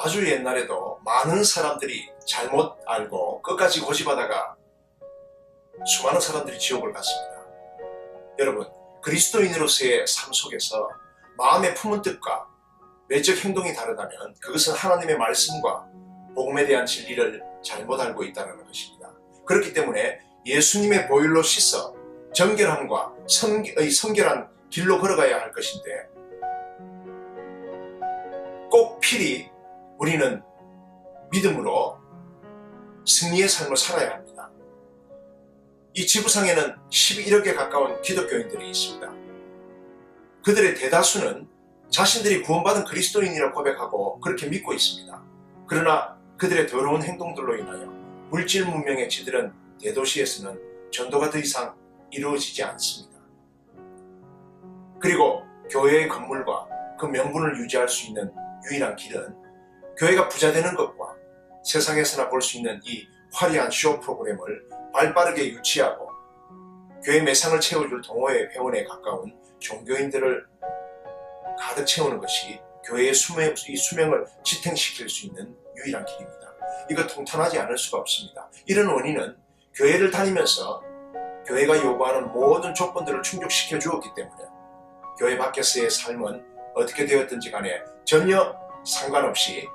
아주 옛날에도 많은 사람들이 잘못 알고 끝까지 고집하다가 수많은 사람들이 지옥을 갔습니다. 여러분, 그리스도인으로서의 삶 속에서 마음에 품은 뜻과 외적 행동이 다르다면 그것은 하나님의 말씀과 복음에 대한 진리를 잘못 알고 있다는 것입니다. 그렇기 때문에 예수님의 보혈로 씻어 정결함과 성결한 길로 걸어가야 할 것인데 꼭 필히 우리는 믿음으로 승리의 삶을 살아야 합니다. 이 지구상에는 11억에 가까운 기독교인들이 있습니다. 그들의 대다수는 자신들이 구원받은 그리스도인이라고 고백하고 그렇게 믿고 있습니다. 그러나 그들의 더러운 행동들로 인하여 물질 문명에 지들은 대도시에서는 전도가 더 이상 이루어지지 않습니다. 그리고 교회의 건물과 그 명분을 유지할 수 있는 유일한 길은 교회가 부자되는 것과 세상에서나 볼 수 있는 이 화려한 쇼 프로그램을 발빠르게 유치하고 교회 매상을 채워줄 동호회 회원에 가까운 종교인들을 가득 채우는 것이 교회의 수명을 지탱시킬 수 있는 유일한 길입니다. 이거 통탄하지 않을 수가 없습니다. 이런 원인은 교회를 다니면서 교회가 요구하는 모든 조건들을 충족시켜 주었기 때문에 교회 밖에서의 삶은 어떻게 되었든지 간에 전혀 상관없이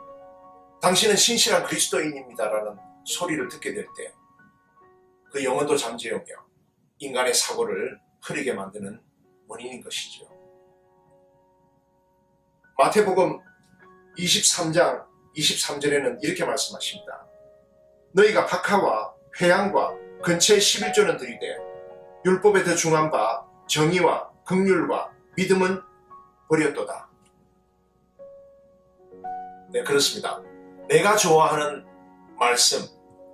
당신은 신실한 그리스도인입니다라는 소리를 듣게 될 때 그 영혼도 잠재우며 인간의 사고를 흐리게 만드는 원인인 것이죠. 마태복음 23장 23절에는 이렇게 말씀하십니다. 너희가 박하와 회양과 근처의 11조는 드리되 율법에 더 중한 바 정의와 긍휼과 믿음은 버렸도다. 네, 그렇습니다. 내가 좋아하는 말씀,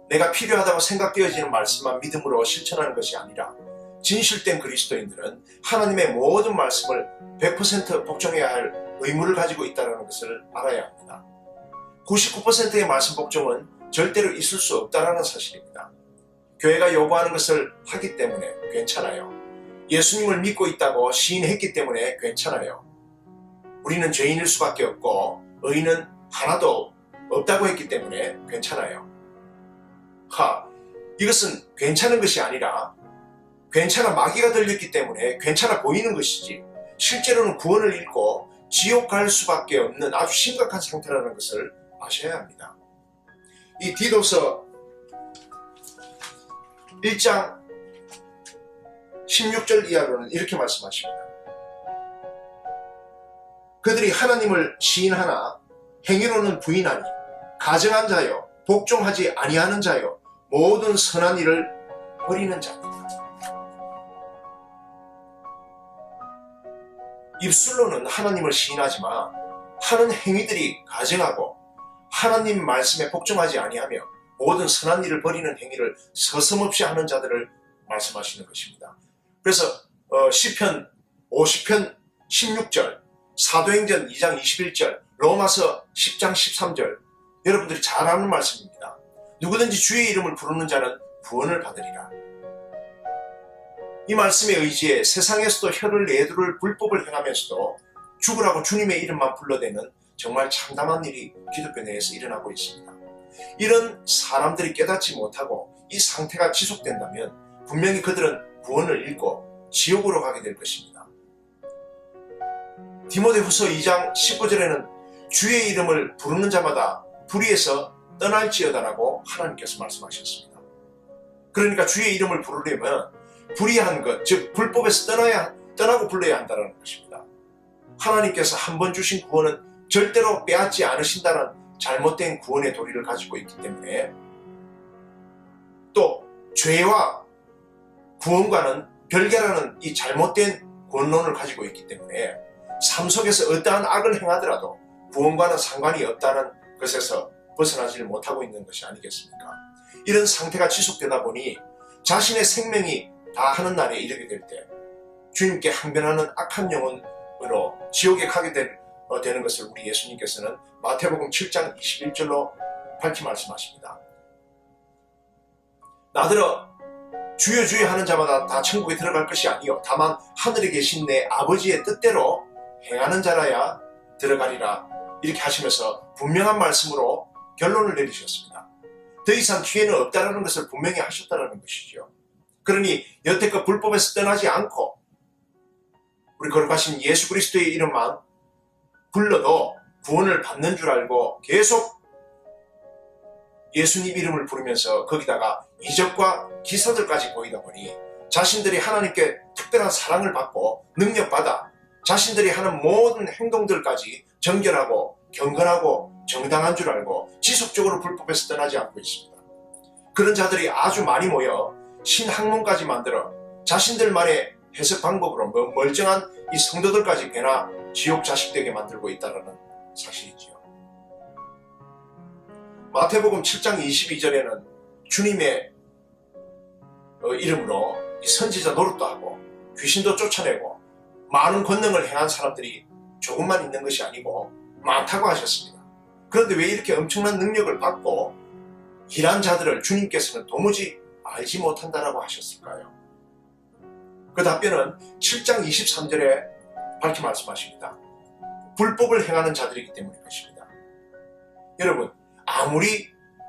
내가 필요하다고 생각되어지는 말씀만 믿음으로 실천하는 것이 아니라 진실된 그리스도인들은 하나님의 모든 말씀을 100% 복종해야 할 의무를 가지고 있다는 것을 알아야 합니다. 99%의 말씀 복종은 절대로 있을 수 없다는 사실입니다. 교회가 요구하는 것을 하기 때문에 괜찮아요. 예수님을 믿고 있다고 시인했기 때문에 괜찮아요. 우리는 죄인일 수밖에 없고 의인은 하나도 없다고 했기 때문에 괜찮아요. 이것은 괜찮은 것이 아니라 괜찮아 마귀가 들렸기 때문에 괜찮아 보이는 것이지 실제로는 구원을 잃고 지옥 갈 수밖에 없는 아주 심각한 상태라는 것을 아셔야 합니다. 이 디도서 1장 16절 이하로는 이렇게 말씀하십니다. 그들이 하나님을 시인하나 행위로는 부인하니 가증한 자여 복종하지 아니하는 자여 모든 선한 일을 버리는 자입니다. 입술로는 하나님을 시인하지만 하는 행위들이 가증하고 하나님 말씀에 복종하지 아니하며 모든 선한 일을 버리는 행위를 서슴없이 하는 자들을 말씀하시는 것입니다. 그래서 시편 50편 16절, 사도행전 2장 21절, 로마서 10장 13절 여러분들이 잘 아는 말씀입니다. 누구든지 주의 이름을 부르는 자는 구원을 받으리라. 이 말씀에 의지해 세상에서도 혀를 내두를 불법을 행하면서도 죽으라고 주님의 이름만 불러대는 정말 참담한 일이 기독교 내에서 일어나고 있습니다. 이런 사람들이 깨닫지 못하고 이 상태가 지속된다면 분명히 그들은 구원을 잃고 지옥으로 가게 될 것입니다. 디모데후서 2장 19절에는 주의 이름을 부르는 자마다 불의에서 떠날지어다라고 하나님께서 말씀하셨습니다. 그러니까 주의 이름을 부르려면 불의한 것, 즉 불법에서 떠나고 불러야 한다는 것입니다. 하나님께서 한 번 주신 구원은 절대로 빼앗지 않으신다는 잘못된 구원의 도리를 가지고 있기 때문에 또 죄와 구원과는 별개라는 이 잘못된 구원론을 가지고 있기 때문에 삶 속에서 어떠한 악을 행하더라도 구원과는 상관이 없다는 것에서 벗어나지를 못하고 있는 것이 아니겠습니까? 이런 상태가 지속되다 보니 자신의 생명이 다 하는 날에 이르게 될 때 주님께 항변하는 악한 영혼으로 지옥에 가게 되는 것을 우리 예수님께서는 마태복음 7장 21절로 밝히 말씀하십니다. 나더러 주여 주여 하는 자마다 다 천국에 들어갈 것이 아니요 다만 하늘에 계신 내 아버지의 뜻대로 행하는 자라야 들어가리라. 이렇게 하시면서 분명한 말씀으로 결론을 내리셨습니다. 더 이상 기회는 없다는 것을 분명히 하셨다는 것이죠. 그러니 여태껏 불법에서 떠나지 않고 우리 거룩하신 예수 그리스도의 이름만 불러도 구원을 받는 줄 알고 계속 예수님 이름을 부르면서 거기다가 이적과 기사들까지 보이다 보니 자신들이 하나님께 특별한 사랑을 받고 능력받아 자신들이 하는 모든 행동들까지 정결하고 경건하고 정당한 줄 알고 지속적으로 불법에서 떠나지 않고 있습니다. 그런 자들이 아주 많이 모여 신학문까지 만들어 자신들만의 해석 방법으로 멀쩡한 이 성도들까지 꽤나 지옥 자식되게 만들고 있다는 사실이지요. 마태복음 7장 22절에는 주님의 이름으로 이 선지자 노릇도 하고 귀신도 쫓아내고 많은 권능을 행한 사람들이 조금만 있는 것이 아니고 많다고 하셨습니다. 그런데 왜 이렇게 엄청난 능력을 받고 일한 자들을 주님께서는 도무지 알지 못한다라고 하셨을까요? 그 답변은 7장 23절에 밝히 말씀하십니다. 불법을 행하는 자들이기 때문일 것입니다. 여러분,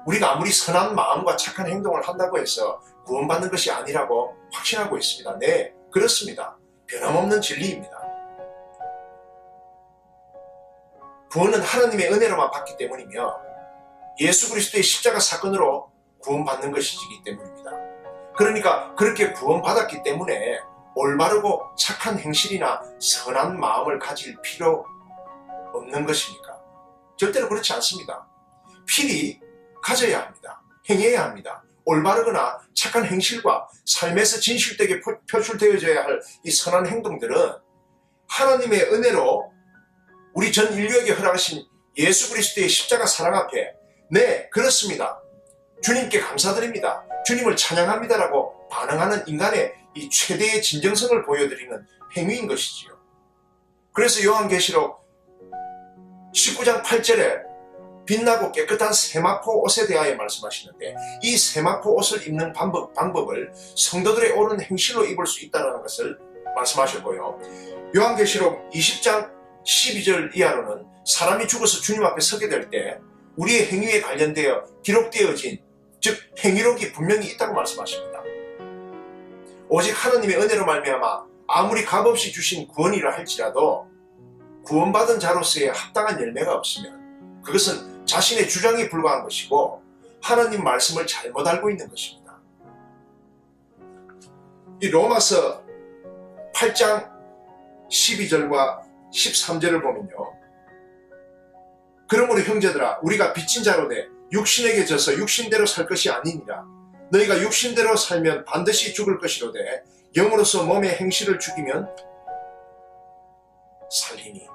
우리가 아무리 선한 마음과 착한 행동을 한다고 해서 구원받는 것이 아니라고 확신하고 있습니다. 네, 그렇습니다. 변함없는 진리입니다. 구원은 하나님의 은혜로만 받기 때문이며 예수 그리스도의 십자가 사건으로 구원받는 것이기 때문입니다. 그러니까 그렇게 구원받았기 때문에 올바르고 착한 행실이나 선한 마음을 가질 필요 없는 것입니까? 절대로 그렇지 않습니다. 필히 가져야 합니다. 행해야 합니다. 올바르거나 착한 행실과 삶에서 진실되게 표출되어져야 할 이 선한 행동들은 하나님의 은혜로 우리 전 인류에게 허락하신 예수 그리스도의 십자가 사랑 앞에 네, 그렇습니다. 주님께 감사드립니다. 주님을 찬양합니다라고 반응하는 인간의 이 최대의 진정성을 보여드리는 행위인 것이지요. 그래서 요한계시록 19장 8절에 빛나고 깨끗한 세마포 옷에 대하여 말씀하시는데 이 세마포 옷을 입는 방법을 성도들의 옳은 행실로 입을 수 있다는 것을 말씀하셨고요. 요한계시록 20장 12절 이하로는 사람이 죽어서 주님 앞에 서게 될 때 우리의 행위에 관련되어 기록되어진 즉 행위록이 분명히 있다고 말씀하십니다. 오직 하나님의 은혜로 말미암아 아무리 값없이 주신 구원이라 할지라도 구원받은 자로서의 합당한 열매가 없으면 그것은 자신의 주장에 불과한 것이고 하나님 말씀을 잘못 알고 있는 것입니다. 이 로마서 8장 12절과 13절을 보면요. 그러므로 형제들아 우리가 빚진 자로 돼 육신에게 져서 육신대로 살 것이 아니니라. 너희가 육신대로 살면 반드시 죽을 것이로되 영으로서 몸의 행실을 죽이면 살리니.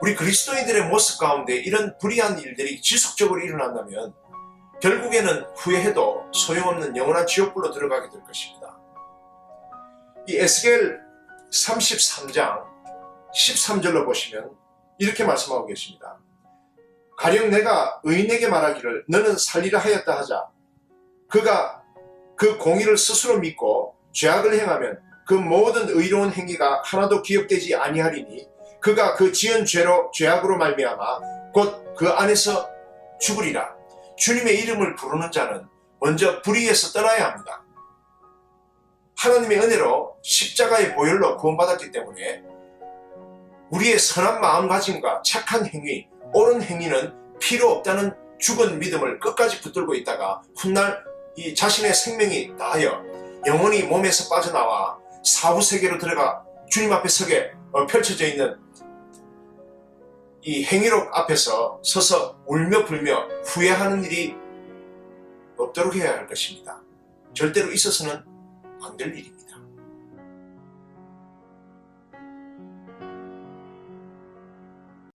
우리 그리스도인들의 모습 가운데 이런 불의한 일들이 지속적으로 일어난다면 결국에는 후회해도 소용없는 영원한 지옥불로 들어가게 될 것입니다. 이 에스겔 33장 13절로 보시면 이렇게 말씀하고 계십니다. 가령 내가 의인에게 말하기를 너는 살리라 하였다 하자. 그가 그 공의를 스스로 믿고 죄악을 행하면 그 모든 의로운 행위가 하나도 기억되지 아니하리니 그가 그 지은 죄악으로 말미암아 곧 그 안에서 죽으리라. 주님의 이름을 부르는 자는 먼저 불의에서 떠나야 합니다. 하나님의 은혜로 십자가의 보혈로 구원받았기 때문에 우리의 선한 마음가짐과 착한 행위, 옳은 행위는 필요 없다는 죽은 믿음을 끝까지 붙들고 있다가 훗날 이 자신의 생명이 다하여 영혼이 몸에서 빠져나와 사후세계로 들어가 주님 앞에 서게 펼쳐져 있는 이 행위록 앞에서 서서 울며 불며 후회하는 일이 없도록 해야 할 것입니다. 절대로 있어서는 안 될 일입니다.